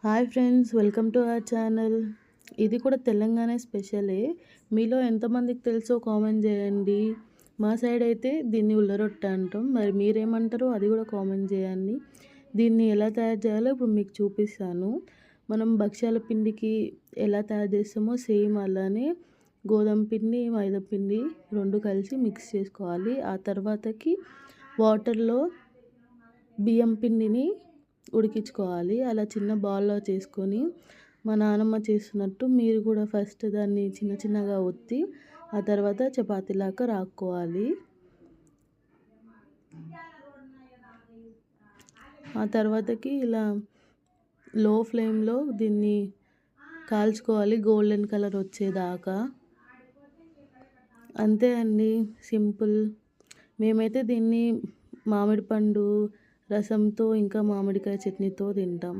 Hi friends, welcome to our channel. ఇది కూడా తెలంగాణ స్పెషలే. మీలో ఎంతమందికి తెలుసో కామెంట్ చేయండి. మా సైడ్ అయితే దీన్ని ఉల్లరొట్టె అంటాం. మరి మీరేమంటారో అది కూడా కామెంట్ చేయండి. దీన్ని ఎలా తయారు చేయాలో ఇప్పుడు మీకు చూపిస్తాను. మనం భక్ష్యాల పిండికి ఎలా తయారు చేస్తామో సేమ్ అలానే గోధుమ పిండి, మైదా పిండి రెండు కలిసి మిక్స్ చేసుకోవాలి. ఆ తర్వాతకి వాటర్లో బియ్యం పిండిని ఉడికించుకోవాలి. అలా చిన్న బాల్‌లో చేసుకొని మా నానమ్మ చేస్తున్నట్టు మీరు కూడా ఫస్ట్ దాన్ని చిన్న చిన్నగా ఒత్తి ఆ తర్వాత చపాతీలాగా రాక్కోవాలి. ఆ తర్వాతకి ఇలా లో ఫ్లేమ్‌లో దీన్ని కాల్చుకోవాలి గోల్డెన్ కలర్ వచ్చేదాకా. అంతే అండి, సింపుల్. మేమైతే దీన్ని మామిడి పండు రసంతో ఇంకా మామిడికాయ చట్నీతో తింటాం.